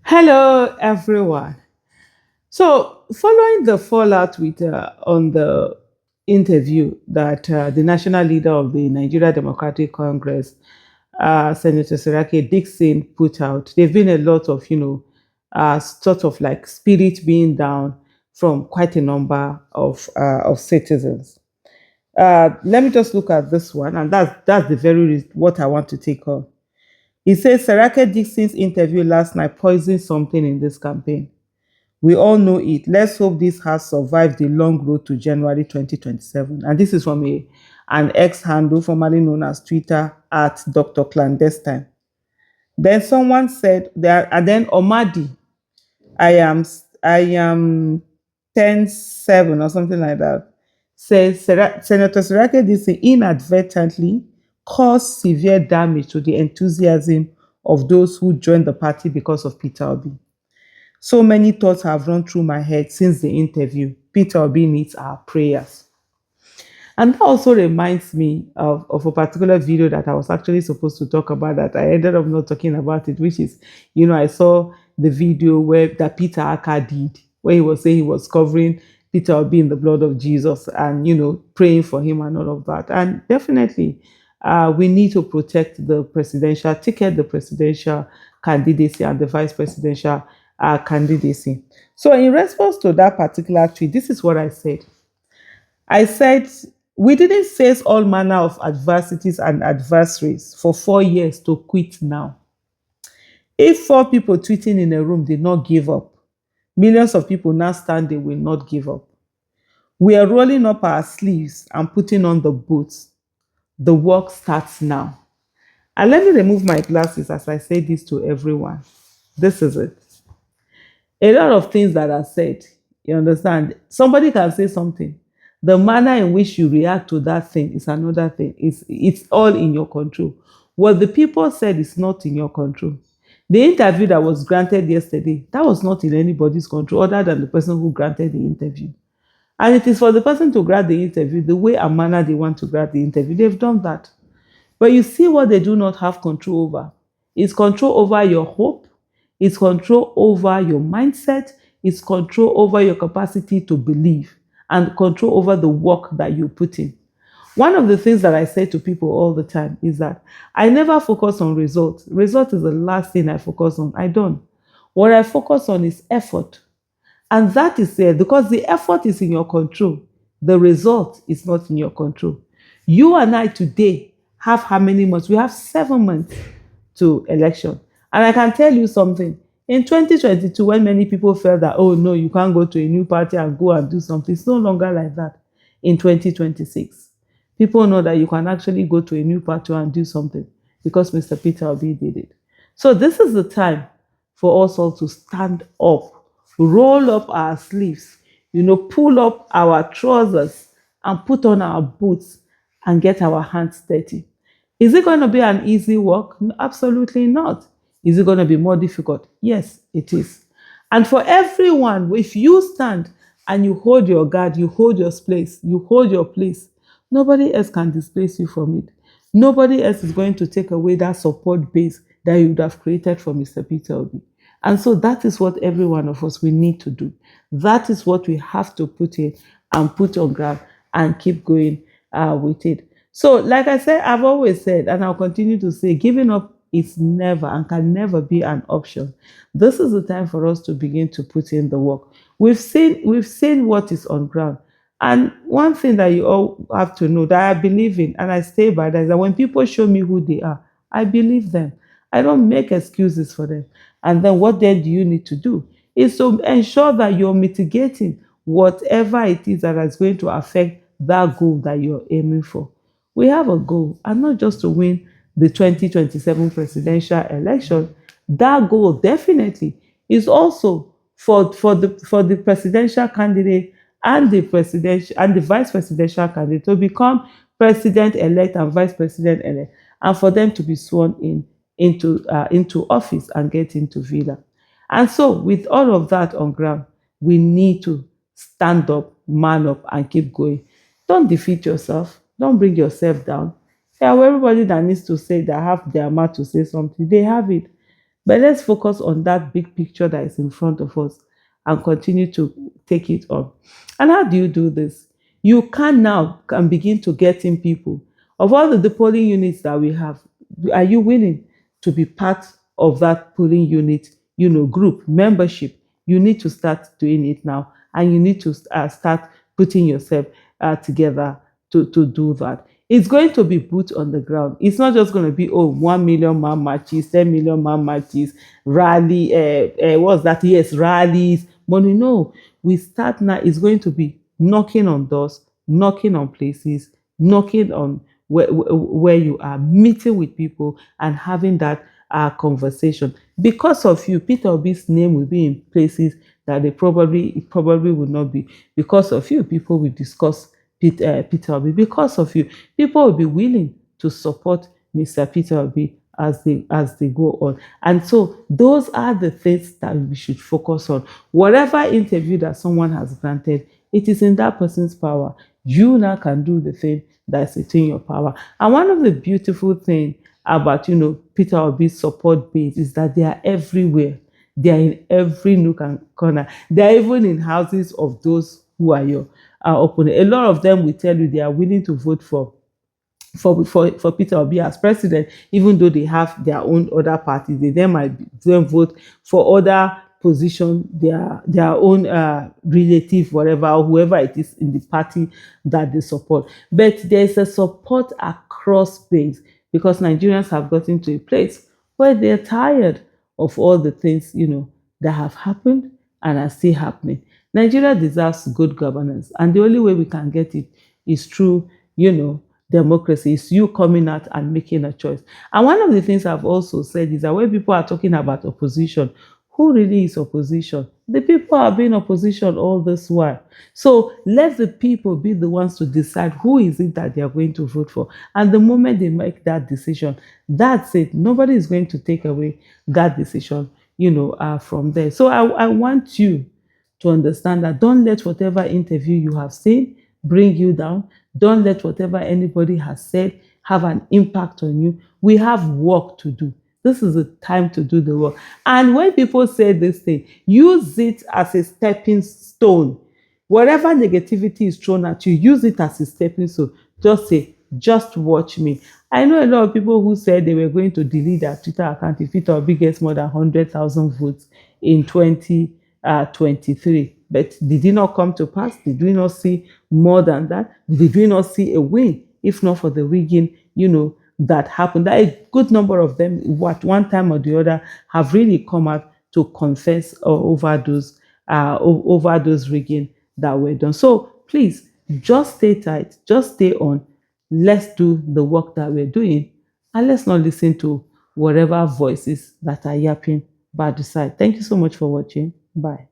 Hello, everyone. So, following the fallout with on the interview that the national leader of the Nigeria Democratic Congress, Senator Serake Dixon, put out, there've been a lot of, sort of like spirit being down from quite a number of citizens. Let me just look at this one, and that's the very what I want to take on. He says Serake Dixon's interview last night poisoned something in this campaign. We all know it. Let's hope this has survived the long road to January 2027. And this is from an ex handle formerly known as Twitter at Dr. Clandestine. Then someone said that, and then Omadi, I am I am 10-7 or something like that, says Senator Sirake Dixon inadvertently caused severe damage to the enthusiasm of those who joined the party because of Peter Obi. So many thoughts have run through my head since the interview. Peter Obi needs our prayers. And that also reminds me of a particular video that I was actually supposed to talk about that I ended up not talking about it, which is, I saw the video where that Peter Aka did, where he was saying he was covering Peter Obi in the blood of Jesus and, praying for him and all of that. And definitely, we need to protect the presidential ticket, the presidential candidacy, and the vice presidential candidacy. So, in response to that particular tweet, this is what I said. I said, we didn't face all manner of adversities and adversaries for 4 years to quit now. If four people tweeting in a room did not give up, millions of people now standing will not give up. We are rolling up our sleeves and putting on the boots. The work starts now. And let me remove my glasses as I say this to everyone. This is it. A lot of things that are said, you understand? Somebody can say something. The manner in which you react to that thing is another thing. It's all in your control. What the people said is not in your control. The interview that was granted yesterday, that was not in anybody's control other than the person who granted the interview. And it is for the person to grant the interview the way and manner they want to grant the interview. They've done that. But you see what they do not have control over. It's control over your hope. It's control over your mindset. It's control over your capacity to believe and control over the work that you put in. One of the things that I say to people all the time is that I never focus on results. Result is the last thing I focus on. I don't. What I focus on is effort. And that is there because the effort is in your control. The result is not in your control. You and I today have how many months? We have 7 months to election. And I can tell you something. In 2022, when many people felt that, oh no, you can't go to a new party and go and do something, it's no longer like that in 2026. People know that you can actually go to a new party and do something because Mr. Peter Obi did it. So this is the time for us all to stand up, roll up our sleeves, pull up our trousers and put on our boots and get our hands dirty. Is it going to be an easy work? No, absolutely not. Is it going to be more difficult? Yes, it is. And for everyone, if you stand and you hold your guard, you hold your place, nobody else can displace you from it. Nobody else is going to take away that support base that you would have created for Mr. Peter Obi. And so that is what every one of us we need to do. That is what we have to put in and put on ground and keep going with it. So, like I said, I've always said, and I'll continue to say, giving up is never and can never be an option. This is the time for us to begin to put in the work. We've seen what is on ground. And one thing that you all have to know that I believe in, and I stay by that, is that when people show me who they are, I believe them. I don't make excuses for them. And then what then do you need to do? Is to ensure that you're mitigating whatever it is that is going to affect that goal that you're aiming for. We have a goal, and not just to win the 2027 presidential election. That goal definitely is also for the presidential candidate and the vice presidential candidate to become president-elect and vice president-elect, and for them to be sworn into office and get into villa. And so, with all of that on ground, we need to stand up, man up, and keep going. Don't defeat yourself. Don't bring yourself down. Yeah, well, everybody that needs to say that have their mouth to say something, they have it. But let's focus on that big picture that is in front of us and continue to take it on. And how do you do this? You can begin to get in people. Of all the polling units that we have, are you willing to be part of that polling unit, group membership? You need to start doing it now, and you need to start putting yourself together to do that. It's going to be boots on the ground. It's not just going to be, 1 million man marches, 10 million man marches, rally, what's that? Yes, rallies, money. No, we start now. It's going to be knocking on doors, knocking on places, knocking on where you are, meeting with people and having that conversation. Because of you, Peter Obi's name will be in places that it probably will not be. Because of you, people will discuss Peter Obi. Because of you, people will be willing to support Mr. Peter Obi as they go on. And so those are the things that we should focus on. Whatever interview that someone has granted, it is in that person's power. You now can do the thing that's within your power. And one of the beautiful things about Peter Obi's support base is that they are everywhere. They are in every nook and corner. They are even in houses of those who are your opponent. A lot of them will tell you they are willing to vote for Peter Obi as president, even though they have their own other parties. They then might then vote for other position, their own relative, whatever, or whoever it is in the party that they support. But there is a support across base because Nigerians have gotten to a place where they're tired of all the things that have happened and are still happening. Nigeria deserves good governance, and the only way we can get it is through democracy. Is you coming out and making a choice. And one of the things I've also said is that when people are talking about opposition, who really is opposition? The people have been opposition all this while. So let the people be the ones to decide who is it that they are going to vote for. And the moment they make that decision, that's it. Nobody is going to take away that decision, from there. So I want you to understand that don't let whatever interview you have seen bring you down. Don't let whatever anybody has said have an impact on you. We have work to do. This is the time to do the work. And when people say this thing, use it as a stepping stone. Whatever negativity is thrown at you, use it as a stepping stone. Just say, just watch me. I know a lot of people who said they were going to delete their Twitter account if Peter Obi gets more than 100,000 votes in 2023. But did it not come to pass? Did we not see more than that? Did we not see a win? If not for the rigging, that happened. That a good number of them, one time or the other, have really come out to confess over those rigging that were done. So please, just stay tight, just stay on. Let's do the work that we're doing, and let's not listen to whatever voices that are yapping by the side. Thank you so much for watching. Bye.